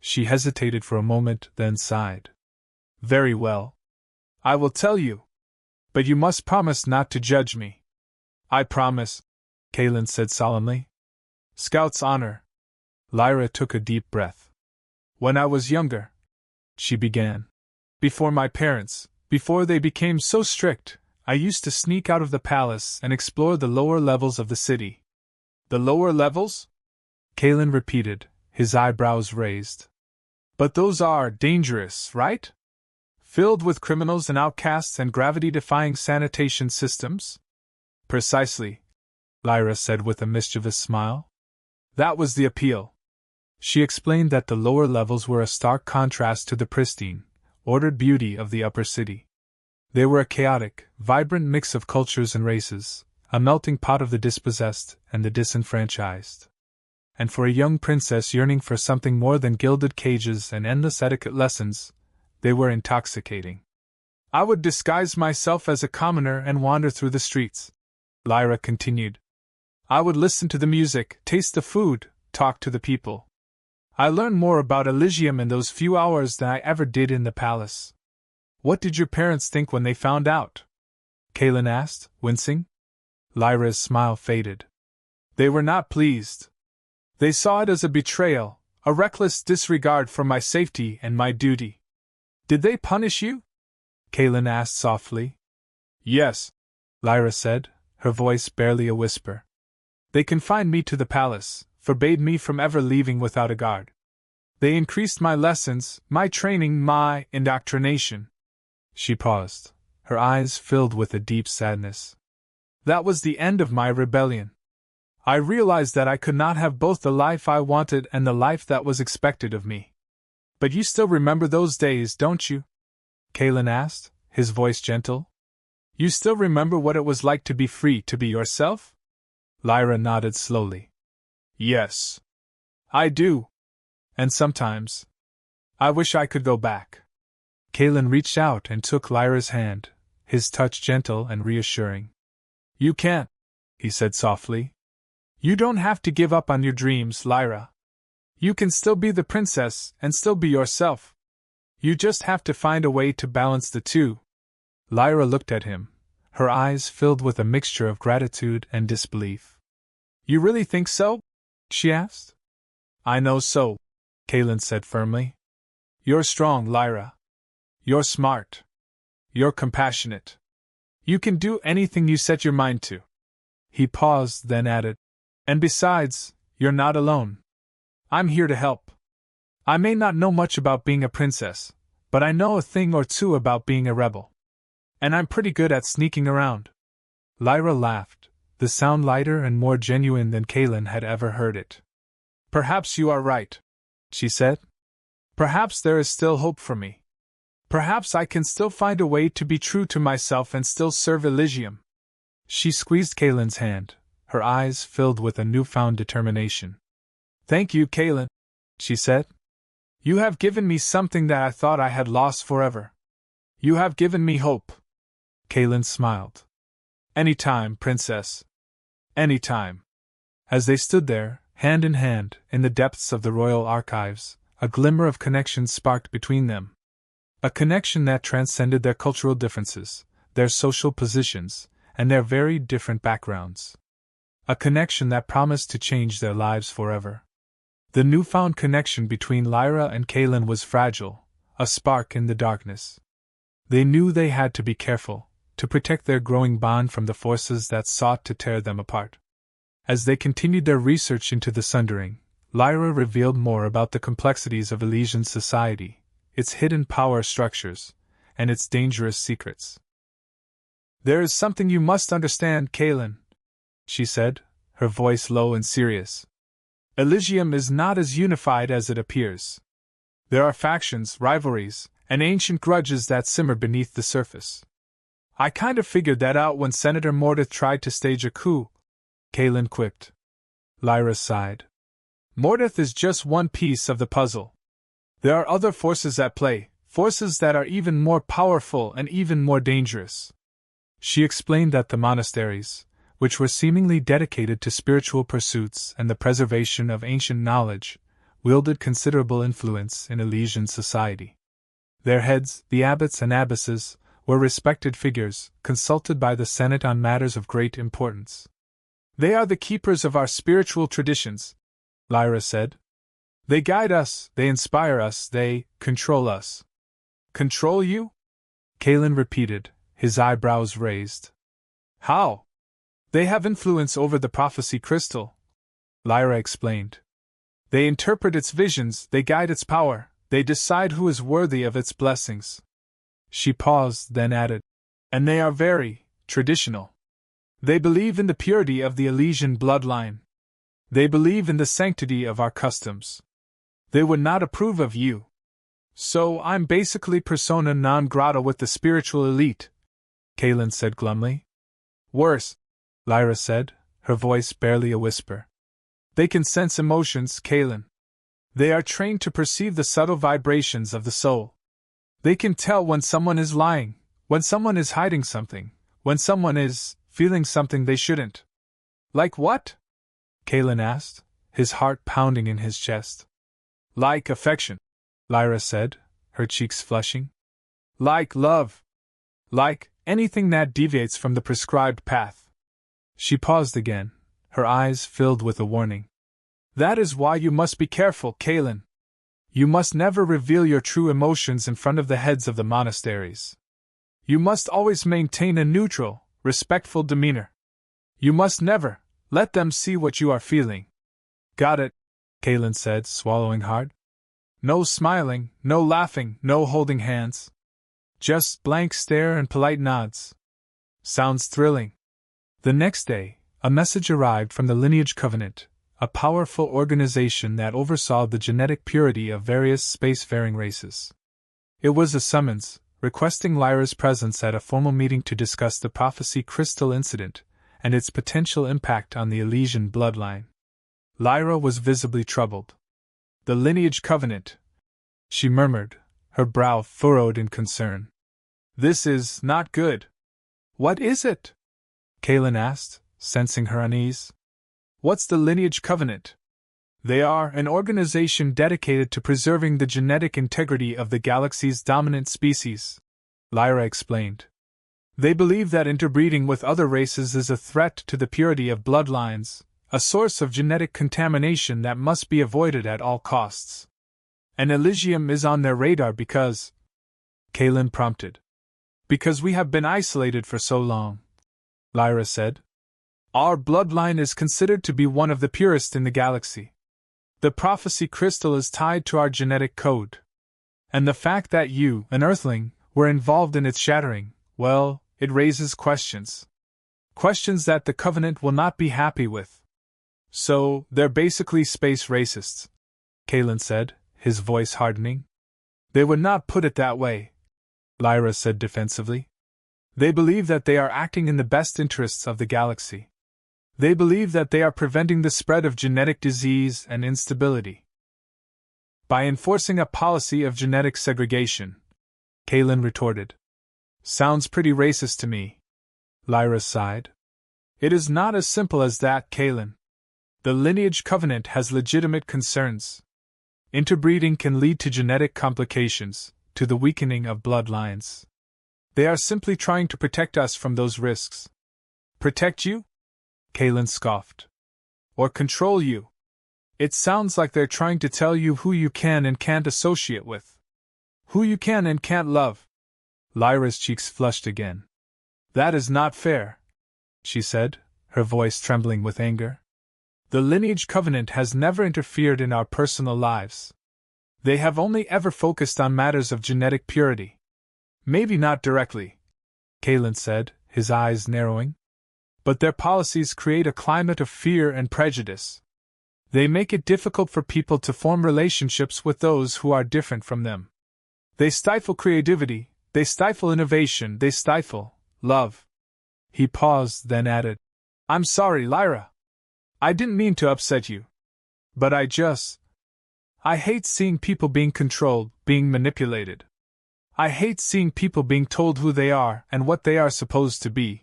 She hesitated for a moment, then sighed. Very well. I will tell you. But you must promise not to judge me. I promise, Kaelen said solemnly. Scout's honor. Lyra took a deep breath. When I was younger, she began. Before my parents, before they became so strict, I used to sneak out of the palace and explore the lower levels of the city. The lower levels? Kaelen repeated, his eyebrows raised. But those are dangerous, right? Filled with criminals and outcasts and gravity-defying sanitation systems? Precisely, Lyra said with a mischievous smile. That was the appeal. She explained that the lower levels were a stark contrast to the pristine, ordered beauty of the upper city. They were a chaotic, vibrant mix of cultures and races, a melting pot of the dispossessed and the disenfranchised. And for a young princess yearning for something more than gilded cages and endless etiquette lessons, they were intoxicating. I would disguise myself as a commoner and wander through the streets, Lyra continued. I would listen to the music, taste the food, talk to the people. I learned more about Elysium in those few hours than I ever did in the palace. What did your parents think when they found out? Kaelen asked, wincing. Lyra's smile faded. They were not pleased. They saw it as a betrayal, a reckless disregard for my safety and my duty. Did they punish you? Kaelen asked softly. Yes, Lyra said, her voice barely a whisper. They confined me to the palace, forbade me from ever leaving without a guard. They increased my lessons, my training, my indoctrination. She paused, her eyes filled with a deep sadness. That was the end of my rebellion. I realized that I could not have both the life I wanted and the life that was expected of me. But you still remember those days, don't you? Kaelen asked, his voice gentle. You still remember what it was like to be free to be yourself? Lyra nodded slowly. Yes. I do. And sometimes, I wish I could go back. Kaelen reached out and took Lyra's hand, his touch gentle and reassuring. You can't, he said softly. You don't have to give up on your dreams, Lyra. You can still be the princess and still be yourself. You just have to find a way to balance the two. Lyra looked at him, her eyes filled with a mixture of gratitude and disbelief. You really think so? She asked. I know so, Kaelen said firmly. You're strong, Lyra. You're smart. You're compassionate. You can do anything you set your mind to. He paused, then added, and besides, you're not alone. I'm here to help. I may not know much about being a princess, but I know a thing or two about being a rebel. And I'm pretty good at sneaking around. Lyra laughed, the sound lighter and more genuine than Kaelen had ever heard it. Perhaps you are right, she said. Perhaps there is still hope for me. Perhaps I can still find a way to be true to myself and still serve Elysium. She squeezed Kaelen's hand, her eyes filled with a newfound determination. Thank you, Kaelen, she said. You have given me something that I thought I had lost forever. You have given me hope. Kaelen smiled. Anytime, princess. Anytime. As they stood there, hand in hand, in the depths of the royal archives, a glimmer of connection sparked between them. A connection that transcended their cultural differences, their social positions, and their very different backgrounds. A connection that promised to change their lives forever. The newfound connection between Lyra and Kaelen was fragile, a spark in the darkness. They knew they had to be careful, to protect their growing bond from the forces that sought to tear them apart. As they continued their research into the Sundering, Lyra revealed more about the complexities of Elysian society, its hidden power structures, and its dangerous secrets. There is something you must understand, Kaelen, she said, her voice low and serious. Elysium is not as unified as it appears. There are factions, rivalries, and ancient grudges that simmer beneath the surface. I kind of figured that out when Senator Mordath tried to stage a coup, Kaelen quipped. Lyra sighed. Mordath is just one piece of the puzzle. There are other forces at play, forces that are even more powerful and even more dangerous. She explained that the monasteries, which were seemingly dedicated to spiritual pursuits and the preservation of ancient knowledge, wielded considerable influence in Elysian society. Their heads, the abbots and abbesses, were respected figures, consulted by the Senate on matters of great importance. "They are the keepers of our spiritual traditions," Lyra said. "They guide us, they inspire us, they control us." "Control you?" Kaelen repeated, his eyebrows raised. "How?" "They have influence over the prophecy crystal," Lyra explained. "They interpret its visions, they guide its power, they decide who is worthy of its blessings." She paused, then added, "And they are very traditional. They believe in the purity of the Elysian bloodline. They believe in the sanctity of our customs. They would not approve of you. So I'm basically persona non grata with the spiritual elite," Kaelen said glumly. "Worse," Lyra said, her voice barely a whisper. "They can sense emotions, Kaelen. They are trained to perceive the subtle vibrations of the soul. They can tell when someone is lying, when someone is hiding something, when someone is feeling something they shouldn't." "Like what?" Kaelen asked, his heart pounding in his chest. "Like affection," Lyra said, her cheeks flushing. "Like love. Like anything that deviates from the prescribed path." She paused again, her eyes filled with a warning. "That is why you must be careful, Kaelen. You must never reveal your true emotions in front of the heads of the monasteries. You must always maintain a neutral, respectful demeanor. You must never let them see what you are feeling." "Got it," Kaelen said, swallowing hard. "No smiling, no laughing, no holding hands. Just blank stare and polite nods. Sounds thrilling." The next day, a message arrived from the Lineage Covenant, a powerful organization that oversaw the genetic purity of various spacefaring races. It was a summons, requesting Lyra's presence at a formal meeting to discuss the prophecy crystal incident and its potential impact on the Elysian bloodline. Lyra was visibly troubled. "The Lineage Covenant," she murmured, her brow furrowed in concern. "This is not good." "What is it?" Kaelen asked, sensing her unease. "What's the Lineage Covenant?" "They are an organization dedicated to preserving the genetic integrity of the galaxy's dominant species," Lyra explained. "They believe that interbreeding with other races is a threat to the purity of bloodlines, a source of genetic contamination that must be avoided at all costs. And Elysium is on their radar because," Kaelen prompted. "Because we have been isolated for so long," Lyra said. "Our bloodline is considered to be one of the purest in the galaxy. The prophecy crystal is tied to our genetic code. And the fact that you, an Earthling, were involved in its shattering, well, it raises questions. Questions that the Covenant will not be happy with. So, they're basically space racists," Kaelen said, his voice hardening. "They would not put it that way," Lyra said defensively. "They believe that they are acting in the best interests of the galaxy. They believe that they are preventing the spread of genetic disease and instability by enforcing a policy of genetic segregation," Kaelen retorted. "Sounds pretty racist to me," Lyra sighed. "It is not as simple as that, Kaelen. The Lineage Covenant has legitimate concerns. Interbreeding can lead to genetic complications, to the weakening of bloodlines. They are simply trying to protect us from those risks." "Protect you?" Kaelen scoffed. "Or control you? It sounds like they're trying to tell you who you can and can't associate with. Who you can and can't love." Lyra's cheeks flushed again. "That is not fair," she said, her voice trembling with anger. "The Lineage Covenant has never interfered in our personal lives. They have only ever focused on matters of genetic purity." "Maybe not directly," Kaelen said, his eyes narrowing. "But their policies create a climate of fear and prejudice. They make it difficult for people to form relationships with those who are different from them. They stifle creativity, they stifle innovation, they stifle love." He paused, then added, "I'm sorry, Lyra. I didn't mean to upset you. But I hate seeing people being controlled, being manipulated. I hate seeing people being told who they are and what they are supposed to be."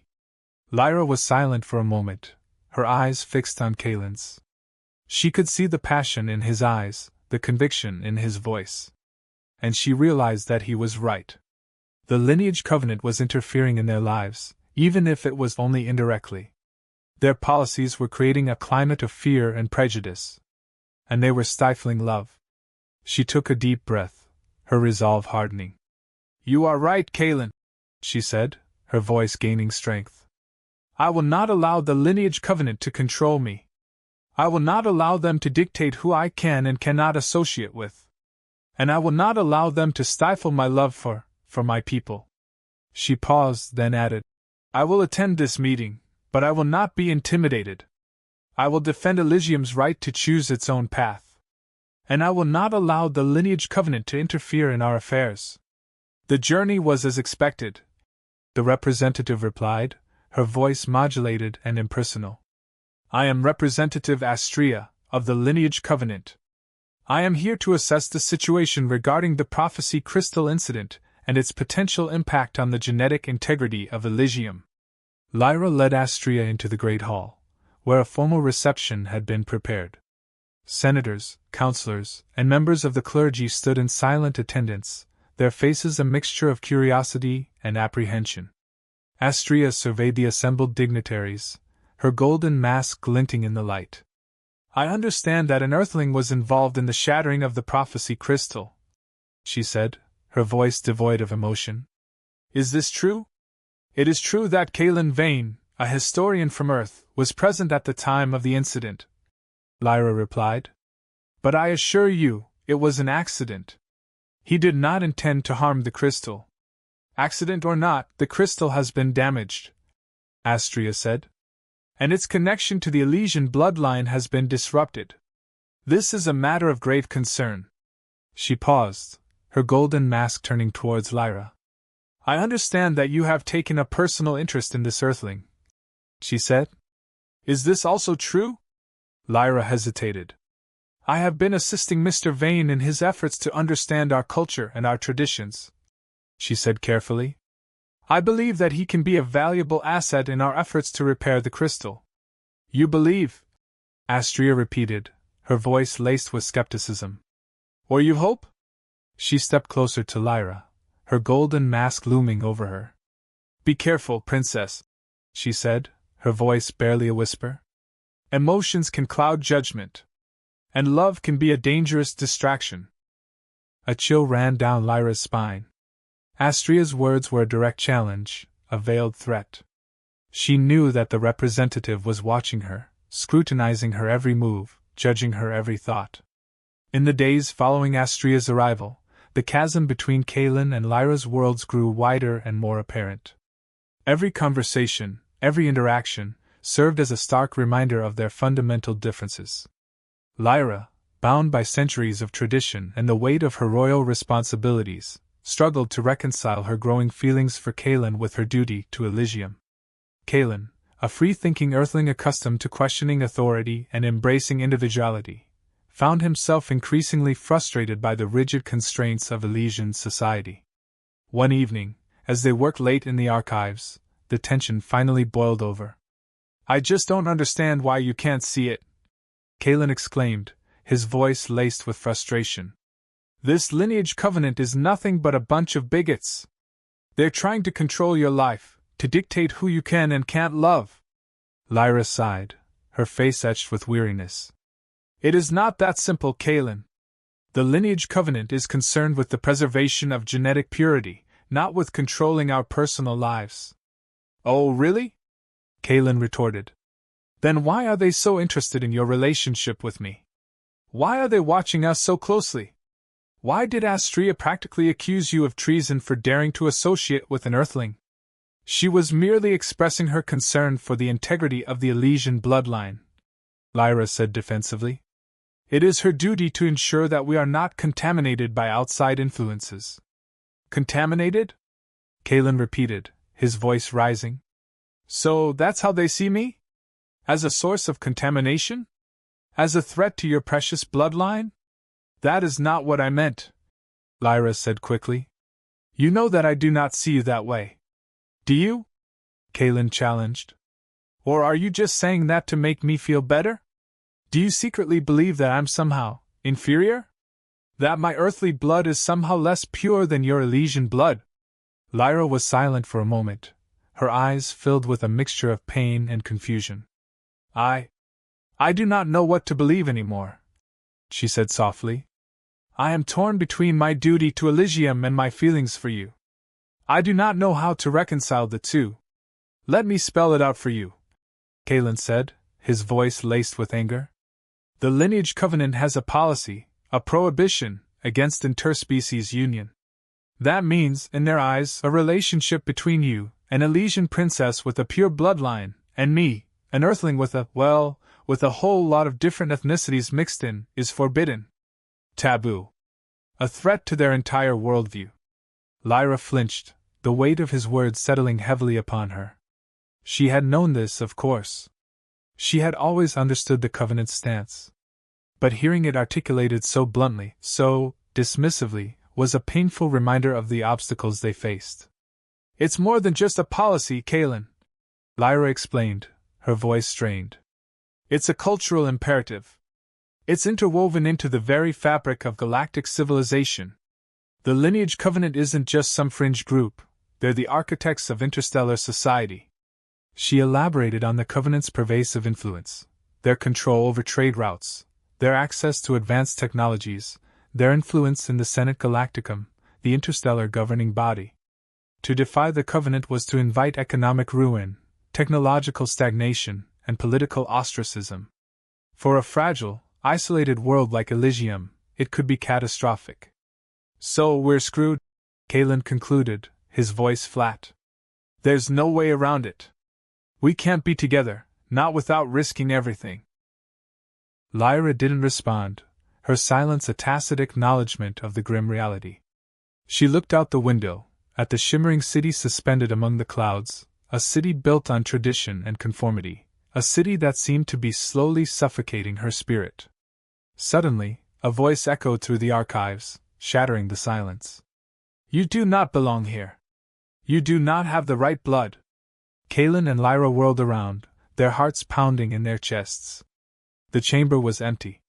Lyra was silent for a moment, her eyes fixed on Kaelen's. She could see the passion in his eyes, the conviction in his voice. And she realized that he was right. The lineage covenant was interfering in their lives, even if it was only indirectly. Their policies were creating a climate of fear and prejudice. And they were stifling love. She took a deep breath, her resolve hardening. "You are right, Kaelen," she said, her voice gaining strength. "I will not allow the lineage covenant to control me. I will not allow them to dictate who I can and cannot associate with. And I will not allow them to stifle my love for my people." She paused, then added, "I will attend this meeting, but I will not be intimidated. I will defend Elysium's right to choose its own path. And I will not allow the lineage covenant to interfere in our affairs." "The journey was as expected," the representative replied, her voice modulated and impersonal. "I am Representative Astrea, of the Lineage Covenant. I am here to assess the situation regarding the prophecy crystal incident and its potential impact on the genetic integrity of Elysium." Lyra led Astrea into the great hall, where a formal reception had been prepared. Senators, councillors, and members of the clergy stood in silent attendance, their faces a mixture of curiosity and apprehension. Astrea surveyed the assembled dignitaries, her golden mask glinting in the light. "I understand that an Earthling was involved in the shattering of the prophecy crystal," she said, her voice devoid of emotion. "Is this true?" "It is true that Kaelen Vane, a historian from Earth, was present at the time of the incident," Lyra replied. "But I assure you, it was an accident. He did not intend to harm the crystal." "Accident or not, the crystal has been damaged," Astrea said. "And its connection to the Elysian bloodline has been disrupted. This is a matter of grave concern." She paused, her golden mask turning towards Lyra. "I understand that you have taken a personal interest in this Earthling," she said. "Is this also true?" Lyra hesitated. "I have been assisting Mr. Vane in his efforts to understand our culture and our traditions," she said carefully. "I believe that he can be a valuable asset in our efforts to repair the crystal." "You believe?" Astrea repeated, her voice laced with skepticism. "Or you hope?" She stepped closer to Lyra, her golden mask looming over her. "Be careful, Princess," she said, her voice barely a whisper. "Emotions can cloud judgment. And love can be a dangerous distraction." A chill ran down Lyra's spine. Astrea's words were a direct challenge, a veiled threat. She knew that the representative was watching her, scrutinizing her every move, judging her every thought. In the days following Astrea's arrival, the chasm between Kaelen and Lyra's worlds grew wider and more apparent. Every conversation, every interaction, served as a stark reminder of their fundamental differences. Lyra, bound by centuries of tradition and the weight of her royal responsibilities, struggled to reconcile her growing feelings for Kaelen with her duty to Elysium. Kaelen, a free-thinking Earthling accustomed to questioning authority and embracing individuality, found himself increasingly frustrated by the rigid constraints of Elysian society. One evening, as they worked late in the archives, the tension finally boiled over. "I just don't understand why you can't see it," Kaelen exclaimed, his voice laced with frustration. "This lineage covenant is nothing but a bunch of bigots. They're trying to control your life, to dictate who you can and can't love." Lyra sighed, her face etched with weariness. "It is not that simple, Kaelen. The lineage covenant is concerned with the preservation of genetic purity, not with controlling our personal lives." "Oh, really?" Kaelen retorted. "Then why are they so interested in your relationship with me? Why are they watching us so closely? Why did Astrea practically accuse you of treason for daring to associate with an Earthling?" "She was merely expressing her concern for the integrity of the Elysian bloodline," Lyra said defensively. "It is her duty to ensure that we are not contaminated by outside influences." "Contaminated?" Kaelen repeated, his voice rising. "So that's how they see me? As a source of contamination? As a threat to your precious bloodline?" "That is not what I meant," Lyra said quickly. "You know that I do not see you that way." "Do you?" Kaelen challenged. "Or are you just saying that to make me feel better? Do you secretly believe that I'm somehow inferior?" That my earthly blood is somehow less pure than your Elysian blood? Lyra was silent for a moment, her eyes filled with a mixture of pain and confusion. I do not know what to believe anymore, she said softly. I am torn between my duty to Elysium and my feelings for you. I do not know how to reconcile the two. Let me spell it out for you, Kaelen said, his voice laced with anger. The Lineage Covenant has a policy, a prohibition, against interspecies union. That means, in their eyes, a relationship between you, an Elysian princess with a pure bloodline, and me, an earthling with a whole lot of different ethnicities mixed in, is forbidden. Taboo. A threat to their entire worldview. Lyra flinched, the weight of his words settling heavily upon her. She had known this, of course. She had always understood the Covenant's stance. But hearing it articulated so bluntly, so dismissively, was a painful reminder of the obstacles they faced. It's more than just a policy, Kaelen, Lyra explained, her voice strained. It's a cultural imperative. It's interwoven into the very fabric of galactic civilization. The Lineage Covenant isn't just some fringe group, they're the architects of interstellar society. She elaborated on the Covenant's pervasive influence, their control over trade routes, their access to advanced technologies, their influence in the Senate Galacticum, the interstellar governing body. To defy the Covenant was to invite economic ruin, technological stagnation, and political ostracism. For a fragile, isolated world like Elysium, it could be catastrophic. So we're screwed, Kaelen concluded, his voice flat. There's no way around it. We can't be together, not without risking everything. Lyra didn't respond, her silence a tacit acknowledgement of the grim reality. She looked out the window, at the shimmering city suspended among the clouds, a city built on tradition and conformity, a city that seemed to be slowly suffocating her spirit. Suddenly, a voice echoed through the archives, shattering the silence. You do not belong here. You do not have the right blood. Kaelen and Lyra whirled around, their hearts pounding in their chests. The chamber was empty.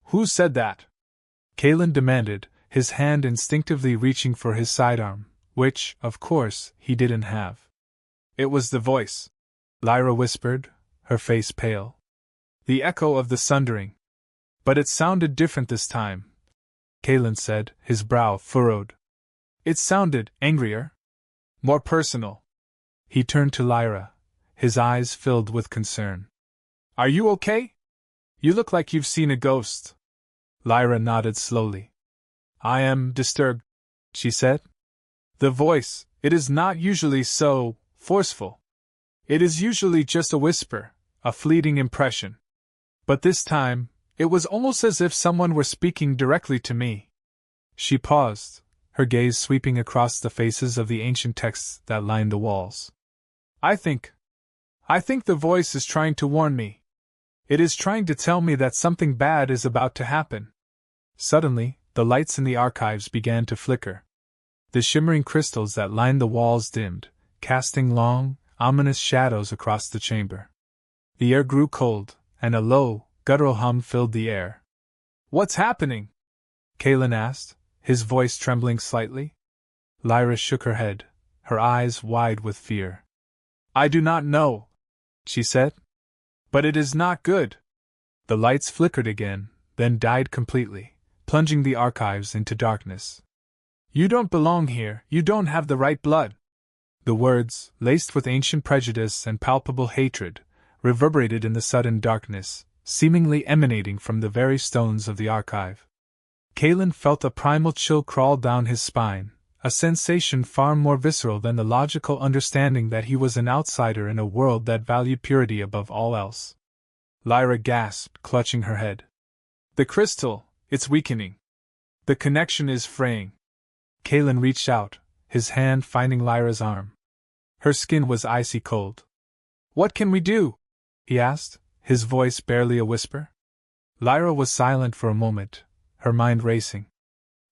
Who said that? Kaelen demanded, his hand instinctively reaching for his sidearm, which, of course, he didn't have. It was the voice, Lyra whispered, her face pale. The echo of the sundering. But it sounded different this time, Kaelen said, his brow furrowed. It sounded angrier, more personal. He turned to Lyra, his eyes filled with concern. Are you okay? You look like you've seen a ghost. Lyra nodded slowly. I am disturbed, she said. The voice, it is not usually so forceful. It is usually just a whisper, a fleeting impression. But this time, it was almost as if someone were speaking directly to me. She paused, her gaze sweeping across the faces of the ancient texts that lined the walls. I think the voice is trying to warn me. It is trying to tell me that something bad is about to happen. Suddenly, the lights in the archives began to flicker. The shimmering crystals that lined the walls dimmed, casting long, ominous shadows across the chamber. The air grew cold, and a low, guttural hum filled the air. What's happening? Kaelen asked, his voice trembling slightly. Lyra shook her head, her eyes wide with fear. I do not know, she said. But it is not good. The lights flickered again, then died completely, plunging the archives into darkness. You don't belong here, you don't have the right blood. The words, laced with ancient prejudice and palpable hatred, reverberated in the sudden darkness, seemingly emanating from the very stones of the archive. Kaelen felt a primal chill crawl down his spine, a sensation far more visceral than the logical understanding that he was an outsider in a world that valued purity above all else. Lyra gasped, clutching her head. The crystal, it's weakening. The connection is fraying. Kaelen reached out, his hand finding Lyra's arm. Her skin was icy cold. What can we do? He asked, his voice barely a whisper. Lyra was silent for a moment, her mind racing.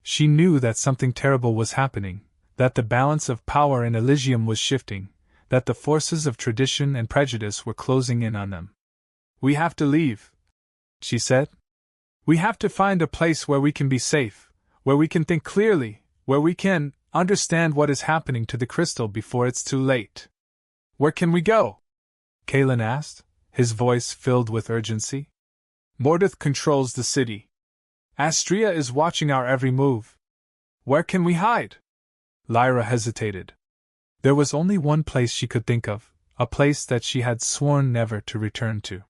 She knew that something terrible was happening, that the balance of power in Elysium was shifting, that the forces of tradition and prejudice were closing in on them. We have to leave, she said. We have to find a place where we can be safe, Where we can think clearly, where we can understand what is happening to the crystal before it's too late. Where can we go? Kaelen asked, his voice filled with urgency. Mordath controls the city. Astrea is watching our every move. Where can we hide? Lyra hesitated. There was only one place she could think of, a place that she had sworn never to return to.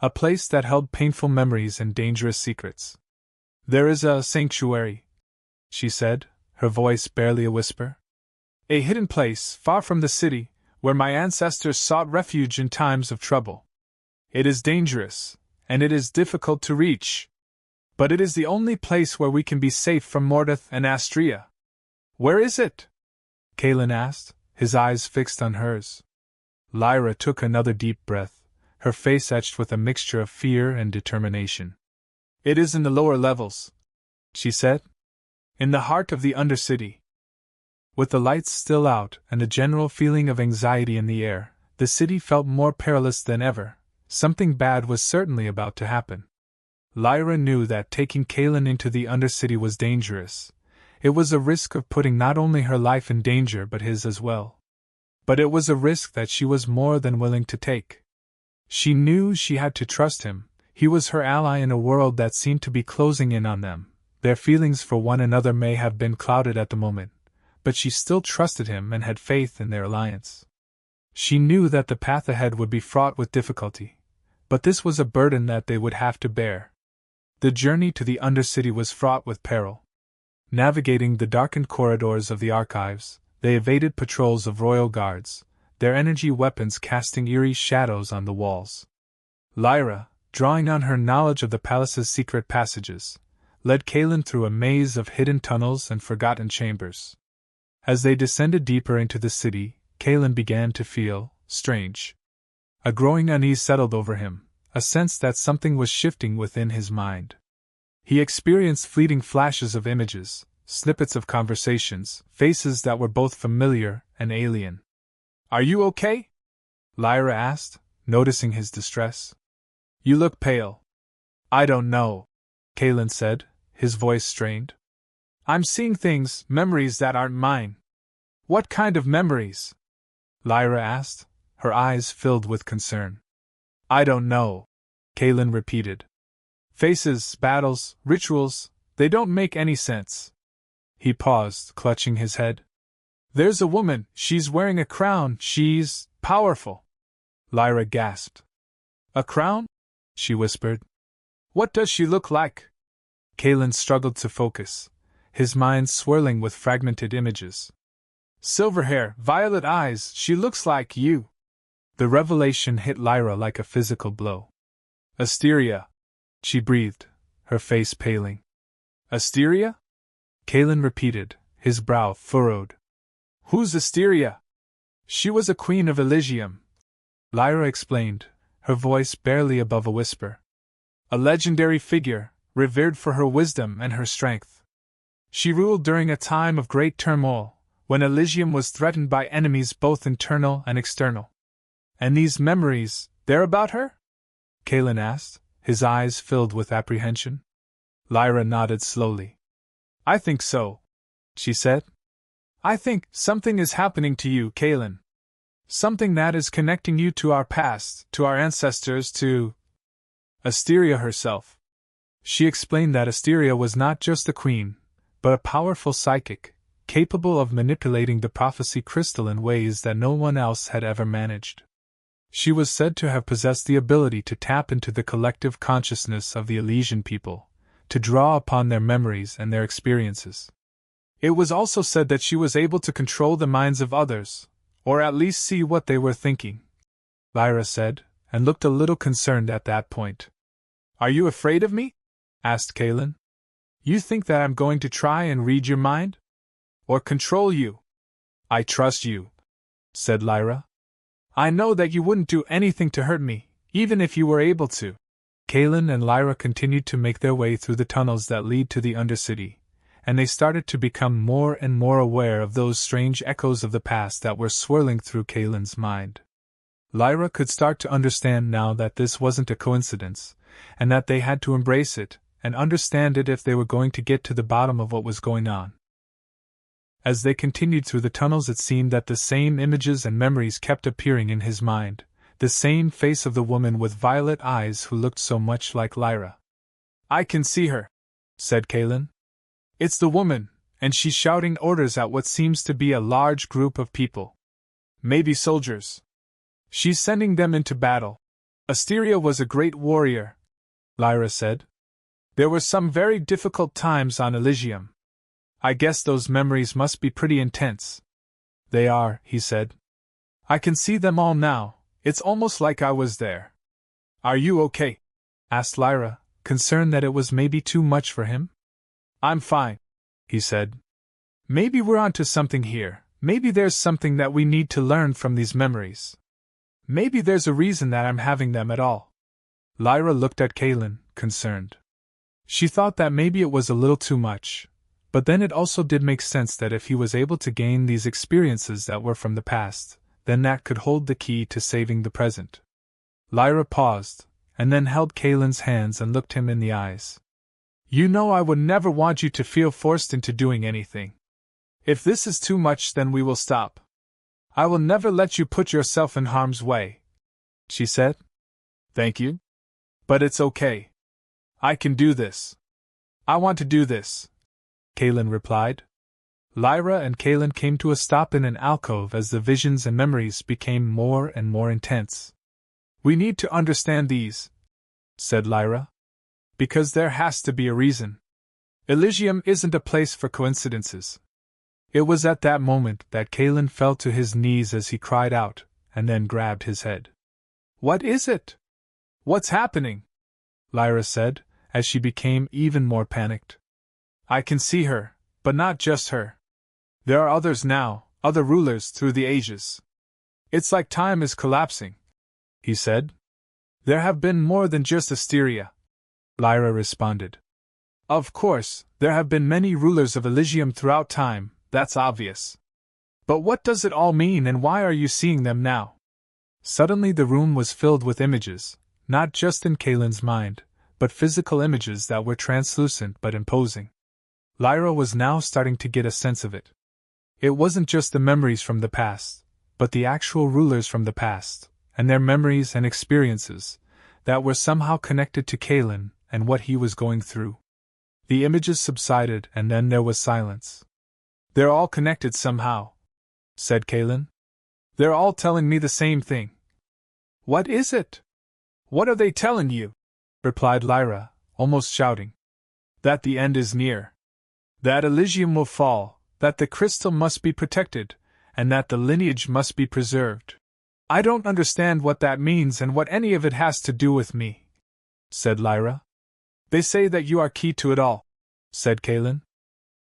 A place that held painful memories and dangerous secrets. There is a sanctuary, she said, her voice barely a whisper. A hidden place, far from the city, where my ancestors sought refuge in times of trouble. It is dangerous, and it is difficult to reach. But it is the only place where we can be safe from Mordath and Astrea. Where is it? Kaelen asked, his eyes fixed on hers. Lyra took another deep breath, her face etched with a mixture of fear and determination. It is in the lower levels, she said. In the heart of the Undercity. With the lights still out and a general feeling of anxiety in the air, the city felt more perilous than ever. Something bad was certainly about to happen. Lyra knew that taking Kaelen into the Undercity was dangerous. It was a risk of putting not only her life in danger but his as well. But it was a risk that she was more than willing to take. She knew she had to trust him. He was her ally in a world that seemed to be closing in on them. Their feelings for one another may have been clouded at the moment, but she still trusted him and had faith in their alliance. She knew that the path ahead would be fraught with difficulty, but this was a burden that they would have to bear. The journey to the Undercity was fraught with peril. Navigating the darkened corridors of the archives, they evaded patrols of royal guards, their energy weapons casting eerie shadows on the walls. Lyra, drawing on her knowledge of the palace's secret passages, led Kaelen through a maze of hidden tunnels and forgotten chambers. As they descended deeper into the city, Kaelen began to feel strange. A growing unease settled over him, a sense that something was shifting within his mind. He experienced fleeting flashes of images, snippets of conversations, faces that were both familiar and alien. Are you okay? Lyra asked, noticing his distress. You look pale. I don't know, Kaelen said, his voice strained. I'm seeing things, memories that aren't mine. What kind of memories? Lyra asked, her eyes filled with concern. I don't know, Kaelen repeated. Faces, battles, rituals, they don't make any sense. He paused, clutching his head. There's a woman, she's wearing a crown, she's powerful. Lyra gasped. A crown? She whispered. What does she look like? Kaelen struggled to focus, his mind swirling with fragmented images. Silver hair, violet eyes, she looks like you. The revelation hit Lyra like a physical blow. Asteria, she breathed, her face paling. Asteria? Kaelen repeated, his brow furrowed. Who's Asteria? She was a queen of Elysium, Lyra explained, her voice barely above a whisper. A legendary figure, revered for her wisdom and her strength. She ruled during a time of great turmoil, when Elysium was threatened by enemies both internal and external. And these memories, they're about her? Kaelen asked, his eyes filled with apprehension. Lyra nodded slowly. I think so, she said. I think something is happening to you, Kaelen. Something that is connecting you to our past, to our ancestors, to Asteria herself. She explained that Asteria was not just a queen, but a powerful psychic, capable of manipulating the prophecy crystal in ways that no one else had ever managed. She was said to have possessed the ability to tap into the collective consciousness of the Elysian people, to draw upon their memories and their experiences. It was also said that she was able to control the minds of others, or at least see what they were thinking, Lyra said, and looked a little concerned at that point. Are you afraid of me? Asked Kaelen. You think that I'm going to try and read your mind? Or control you? I trust you, said Lyra. I know that you wouldn't do anything to hurt me, even if you were able to. Kaelen and Lyra continued to make their way through the tunnels that lead to the Undercity, and they started to become more and more aware of those strange echoes of the past that were swirling through Kaelen's mind. Lyra could start to understand now that this wasn't a coincidence, and that they had to embrace it, and understand it if they were going to get to the bottom of what was going on. As they continued through the tunnels, it seemed that the same images and memories kept appearing in his mind, the same face of the woman with violet eyes who looked so much like Lyra. "I can see her," said Kaelen. "It's the woman, and she's shouting orders at what seems to be a large group of people. Maybe soldiers. She's sending them into battle. Asteria was a great warrior," Lyra said. "There were some very difficult times on Elysium. I guess those memories must be pretty intense." "They are," he said. "I can see them all now. It's almost like I was there." "Are you okay?" asked Lyra, concerned that it was maybe too much for him. "I'm fine," he said. "Maybe we're onto something here. Maybe there's something that we need to learn from these memories. Maybe there's a reason that I'm having them at all." Lyra looked at Kaelen, concerned. She thought that maybe it was a little too much, but then it also did make sense that if he was able to gain these experiences that were from the past, then that could hold the key to saving the present. Lyra paused, and then held Kaelen's hands and looked him in the eyes. "You know I would never want you to feel forced into doing anything. If this is too much, then we will stop. I will never let you put yourself in harm's way," she said. "Thank you. But it's okay. I can do this. I want to do this," Kaelen replied. Lyra and Kaelen came to a stop in an alcove as the visions and memories became more and more intense. "We need to understand these," said Lyra. "Because there has to be a reason. Elysium isn't a place for coincidences." It was at that moment that Kaelen fell to his knees as he cried out, and then grabbed his head. "What is it? What's happening?" Lyra said, as she became even more panicked. "I can see her, but not just her. There are others now, other rulers through the ages. It's like time is collapsing," he said. "There have been more than just Asteria," Lyra responded. "Of course, there have been many rulers of Elysium throughout time, that's obvious. But what does it all mean, and why are you seeing them now?" Suddenly the room was filled with images, not just in Kaelen's mind, but physical images that were translucent but imposing. Lyra was now starting to get a sense of it. It wasn't just the memories from the past, but the actual rulers from the past, and their memories and experiences, that were somehow connected to Kaelen and what he was going through. The images subsided, and then there was silence. "They're all connected somehow," said Kaelen. "They're all telling me the same thing." "What is it? What are they telling you?" replied Lyra, almost shouting. "That the end is near. That Elysium will fall, that the crystal must be protected, and that the lineage must be preserved. I don't understand what that means and what any of it has to do with me," said Lyra. "They say that you are key to it all," said Kaelen.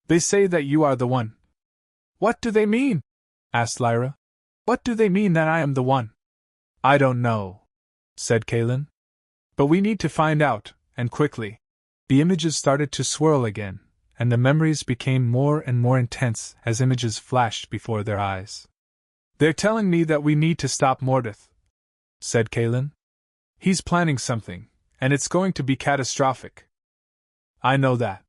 "They say that you are the one." "What do they mean?" asked Lyra. "What do they mean that I am the one?" "I don't know," said Kaelen. "But we need to find out, and quickly." The images started to swirl again, and the memories became more and more intense as images flashed before their eyes. "They're telling me that we need to stop Mordath," said Kaelen. "He's planning something, and it's going to be catastrophic." "I know that.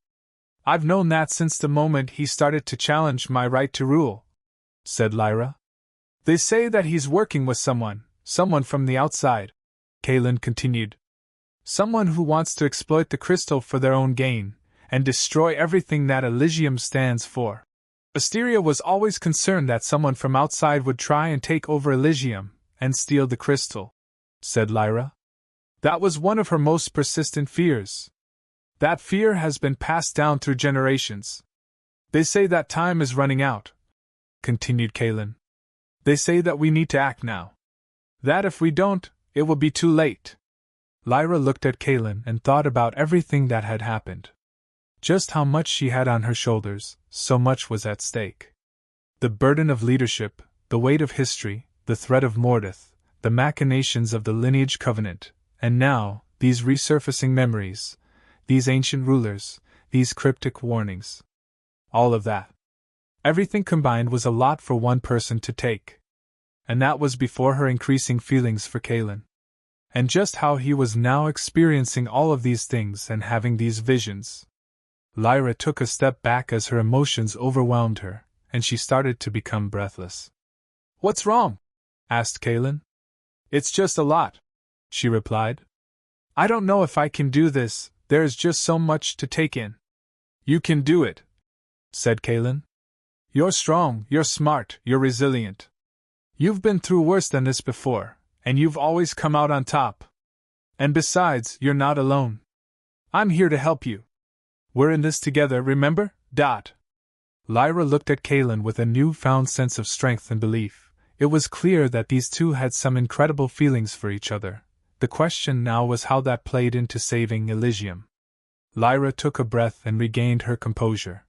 I've known that since the moment he started to challenge my right to rule," said Lyra. "They say that he's working with someone from the outside," Kaelen continued. "Someone who wants to exploit the crystal for their own gain, and destroy everything that Elysium stands for. Asteria was always concerned that someone from outside would try and take over Elysium, and steal the crystal," said Lyra. "That was one of her most persistent fears. That fear has been passed down through generations. They say that time is running out," continued Kaelen. "They say that we need to act now. That if we don't, it will be too late." Lyra looked at Kaelen and thought about everything that had happened. Just how much she had on her shoulders, so much was at stake. The burden of leadership, the weight of history, the threat of Mordath, the machinations of the lineage covenant, and now, these resurfacing memories, these ancient rulers, these cryptic warnings. All of that. Everything combined was a lot for one person to take. And that was before her increasing feelings for Kaelen. and just how he was now experiencing all of these things and having these visions. Lyra took a step back as her emotions overwhelmed her, and she started to become breathless. "What's wrong?" asked Kaelen. "It's just a lot," she replied. "I don't know if I can do this, there is just so much to take in." "You can do it," said Kaelen. "You're strong, you're smart, you're resilient. You've been through worse than this before, and you've always come out on top. And besides, you're not alone. I'm here to help you. We're in this together, remember? Lyra looked at Kaelen with a newfound sense of strength and belief. It was clear that these two had some incredible feelings for each other. The question now was how that played into saving Elysium. Lyra took a breath and regained her composure.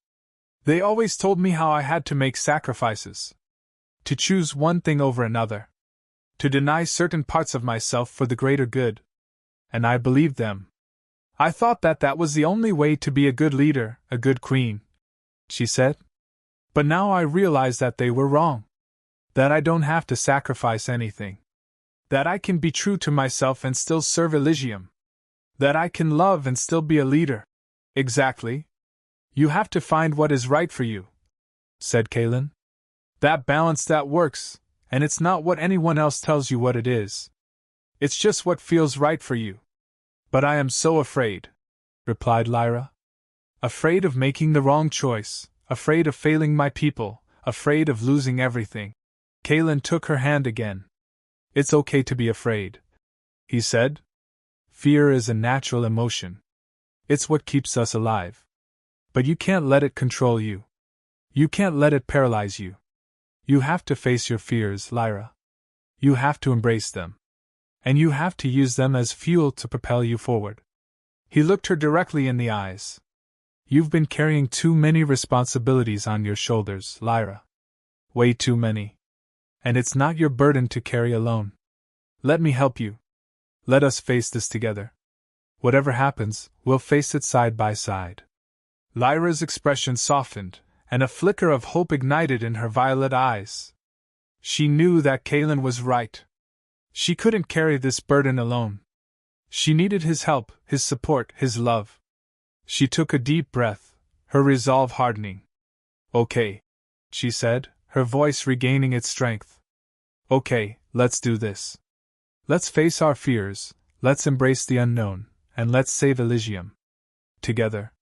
"They always told me how I had to make sacrifices. To choose one thing over another. To deny certain parts of myself for the greater good. And I believed them. I thought that was the only way to be a good leader, a good queen," she said. "But now I realize that they were wrong. That I don't have to sacrifice anything. That I can be true to myself and still serve Elysium. That I can love and still be a leader." "Exactly. You have to find what is right for you," said Kaelen. "That balance that works, and it's not what anyone else tells you what it is. It's just what feels right for you." "But I am so afraid," replied Lyra. "Afraid of making the wrong choice, afraid of failing my people, afraid of losing everything." Kaelen took her hand again. "It's okay to be afraid," he said. "Fear is a natural emotion. It's what keeps us alive. But you can't let it control you. You can't let it paralyze you. You have to face your fears, Lyra. You have to embrace them. And you have to use them as fuel to propel you forward." He looked her directly in the eyes. "You've been carrying too many responsibilities on your shoulders, Lyra. Way too many. And it's not your burden to carry alone. Let me help you. Let us face this together. Whatever happens, we'll face it side by side." Lyra's expression softened, and a flicker of hope ignited in her violet eyes. She knew that Kaelen was right. She couldn't carry this burden alone. She needed his help, his support, his love. She took a deep breath, her resolve hardening. "Okay," she said, her voice regaining its strength. "Okay, let's do this. Let's face our fears, let's embrace the unknown, and let's save Elysium. Together."